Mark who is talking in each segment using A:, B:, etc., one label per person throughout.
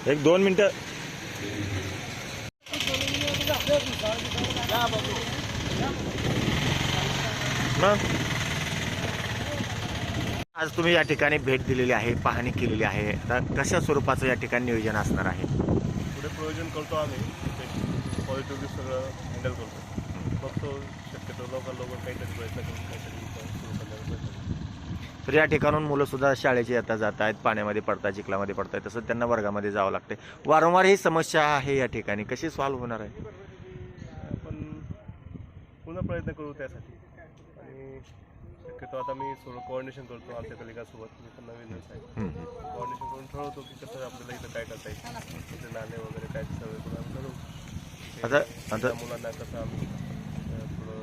A: एक 2 मिनिटं आज तुम्ही या ठिकाणी भेट दिलेली आहे, पाहणी केलेली आहे, तर कशा स्वरूपाचं या ठिकाणी नियोजन असणार आहे?
B: पुढे प्रयोजन करतो आम्ही, पॉझिटिव्हली सगळं हँडल करतो. बघतो शक्यतो लवकर काहीतरी प्रयत्न करून काहीतरी सुरू करण्याचा प्रयत्न करतो.
A: तर या ठिकाणून मुलं सुद्धा शाळेचे येता जात आहेत, पाण्यामध्ये पडतात, चिखलामध्ये पडतात, तसंच त्यांना वर्गामध्ये जावं लागते. वारंवार ही समस्या आहे या ठिकाणी, कशी सॉल्व्ह होणार आहे?
B: आपण पुन्हा प्रयत्न करू त्यासाठी. आणि शक्यतो आता मी थोडं कोऑर्डिनेशन करतो आमच्या कलिगासोबत. मी पण नवीनच आहे, कोऑर्डिनेशन करून ठरवतो की कसं आपल्याला इथं काय करता येईल, तिथे नाणे वगैरे काय सगळं करून आम्ही ठरवू. आता मुलांना कसं आम्ही थोडं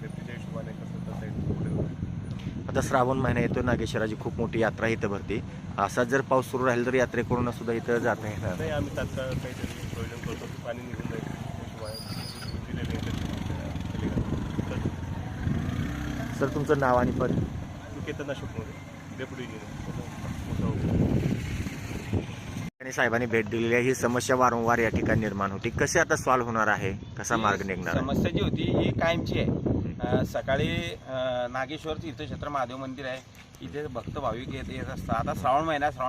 B: सेफ्टीच्या हिशोबाने कसं करता येईल पुढे.
A: आता श्रावण महिना येतो, नागेश्वराची खूप मोठी यात्रा इथं भरते. असा जर पाऊस सुरू राहील तर यात्रेकरून सुद्धा इथं जाता येणार
B: नाही. आम्ही तात्काळ काहीतरी प्रयोजन करतो की पाणी निघून जाईल
A: सर. तुमचं नाव आणि पद?
B: Ketan Ashok More, deputy engineer.
A: आणि साहेबांनी भेट दिलेली आहे. ही समस्या वारंवार या ठिकाणी निर्माण होती, कसे आता सॉल्व्ह होणार आहे, कसा मार्ग निघणार?
C: समस्या जी होती ही कायमची आहे. सकाळी नागेश्वर तीर्थक्षेत्र महादेव मंदिर आहे, इथे भक्त भाविक येत असतात. आता श्रावण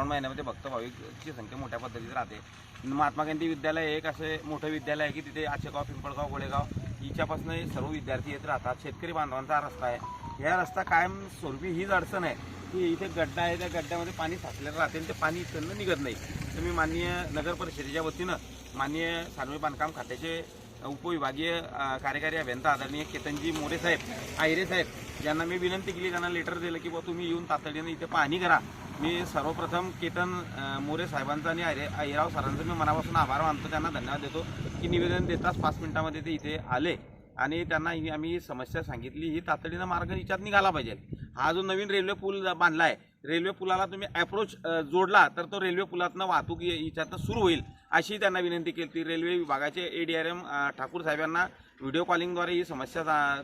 C: महिन्यामध्ये भक्त भाविकची संख्या मोठ्या पद्धतीत राहते. महात्मा गांधी विद्यालय एक असे मोठं विद्यालय आहे की तिथे आचेगाव, पिंपळगाव, गोळेगाव हिच्यापासून सर्व विद्यार्थी येत राहतात. शेतकरी बांधवांचा रस्ता आहे. ह्या रस्ता कायम स्वरूपी हीच अडचण आहे की इथे गड्डा आहे, त्या गड्ड्यामध्ये पाणी साचलेलं राहते आणि ते पाणी इथं निघत नाही. तर मी माननीय नगर परिषदेच्या वतीनं माननीय सार्वजनिक बांधकाम खात्याचे उपविभागीय कार्यकारी अभियंता आदरणीय केतनजी मोरे साहेब, आहिरे साहेब यांना मी विनंती केली, त्यांना लेटर दिलं की बुवा तुम्ही येऊन तातडीने इथे पाहणी करा. मी सर्वप्रथम केतन मोरे साहेबांचा आणि आहिराव सरांचं मी मनापासून आभार मानतो, त्यांना धन्यवाद देतो की निवेदन देताच 5 मिनिटांमध्ये ते इथे आले आणि त्यांना आम्ही समस्या सांगितली. ही तातडीनं मार्ग हिच्यात निघाला पाहिजे. हा जो नवीन रेल्वे पूल बांधला आहे, रेल्वे पुलाला तुम्ही अप्रोच जोडला तर तो रेल्वे पुलातनं वाहतूक हिच्यातनं सुरू होईल अशी त्यांना विनंती केली. ती रेल्वे विभागाचे ADRM ठाकूर साहेबांना व्हिडिओ कॉलिंगद्वारे ही समस्या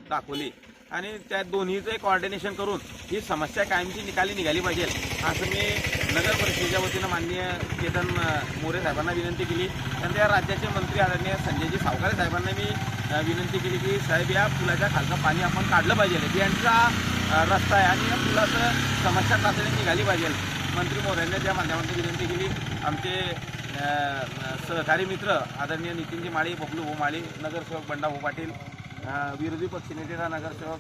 C: दाखवली आणि त्या दोन्हीचं कोऑर्डिनेशन करून ही समस्या कायमची निघाली पाहिजे असं मी नगर परिषदेच्या वतीनं माननीय केतन मोरे साहेबांना विनंती केली. त्यानंतर राज्याचे मंत्री आदरणीय संजयजी सावकारे साहेबांना मी विनंती केली की साहेब या पुलाच्या खालचं पाणी आपण काढलं पाहिजे. यांचा रस्ता आहे आणि या पुलाचं समस्या तातडीने निघाली पाहिजे. मंत्री मोऱ्यांनी त्या माध्यमातून विनंती केली. आमचे सहकारी मित्र आदरणीय नितीनजी माळी, बबलू भाऊ माळी, नगरसेवक बंडाभाऊ पाटील, विरोधी पक्षनेतेचा नगरसेवक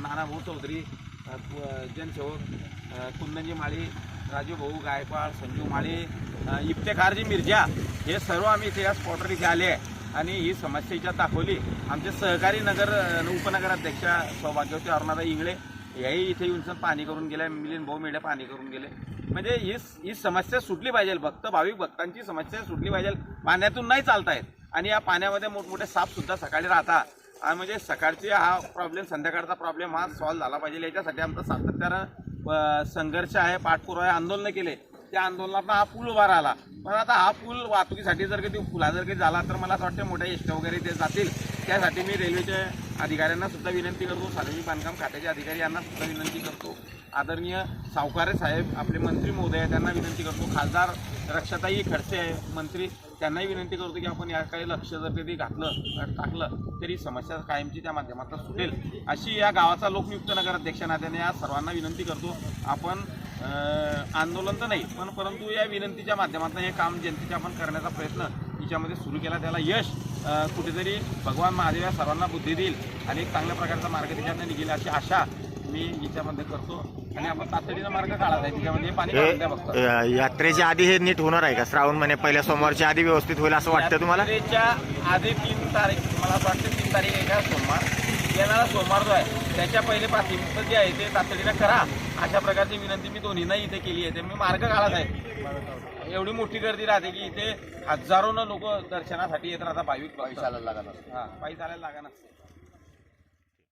C: नानाभाऊ चौधरी, जनसेवक कुंदनजी माळी, राजू भाऊ गायकवाड, संजू माळी, इफ्तेखारजी मिर्जा हे सर्व आम्ही इथे या स्पॉटवर इथे आले आहे आणि ही समस्या हिच्यात दाखवली. आमचे सहकारी उपनगराध्यक्ष सौभाग्यवती अरुणाताई इंगळे याही इथे येऊन पाणी करून गेले, मिलिंद भाऊ मेढे पाणी करून गेले. म्हणजे ही समस्या सुटली पाहिजे. भक्तांची समस्या सुटली पाहिजे. पाण्यातून नाही चालतायत आणि या पाण्यामध्ये मोठमोठे सापसुद्धा सकाळी राहतात आणि म्हणजे सकाळची हा प्रॉब्लेम, संध्याकाळचा प्रॉब्लेम हा सॉल्व्ह झाला पाहिजे. याच्यासाठी आमचा सातत्यानं संघर्ष आहे, पाठपुरावा आहे, आंदोलन केले. त्या आंदोलनात हा पूल उभा राहिला. पण आता हा पूल वाहतुकीसाठी जर कधी पुला जर काही झाला तर मला असं वाटतं मोठ्या एसट्या वगैरे ते जातील. त्यासाठी मी रेल्वेच्या अधिकाऱ्यांना सुद्धा विनंती करतो, सार्वजनिक बांधकाम खात्याचे अधिकारी यांना सुद्धा विनंती करतो, आदरणीय सावकारे साहेब आपले मंत्री महोदय त्यांना विनंती करतो, खासदार रक्षाताई खडसे आहे मंत्री त्यांनाही विनंती करतो की आपण या काही लक्ष जर कधी टाकलं तरी समस्या कायमची त्या माध्यमातून सुटेल अशी या गावाचा लोकनियुक्त नगराध्यक्ष नात्याने या सर्वांना विनंती करतो. आपण आंदोलन तर नाही पण परंतु या विनंतीच्या माध्यमातून हे काम जनतेच्या आपण करण्याचा प्रयत्न हिच्यामध्ये सुरू केला. त्याला यश कुठेतरी भगवान महादेव या सर्वांना बुद्धी देईल आणि एक चांगल्या प्रकारचा मार्ग त्याच्यातून निघेल अशी आशा मी हिच्यामध्ये करतो आणि आपण तातडीनं मार्ग काढायचा आहे. त्याच्यामध्ये पाणी बघतो.
A: यात्रेच्या आधी हे नीट होणार आहे का? श्रावण महिने पहिल्या सोमवारच्या आधी व्यवस्थित होईल असं वाटतं तुम्हाला?
C: यात्रेच्या आधी 3 तारीख मला असं वाटतं 3 तारीख आहे का सोमवार, येणारा सोमवार जो आहे त्याच्या पहिले प्राथमिकता जे आहे ते तातडीनं करा अशा प्रकारची विनंती मी दोन्हींना इथे केली आहे. ते मी मार्ग काढत आहे. एवढी मोठी गर्दी राहते की इथे हजारोनं लोक दर्शनासाठी येत राहतात. भाविक पायी चालायला लागणार.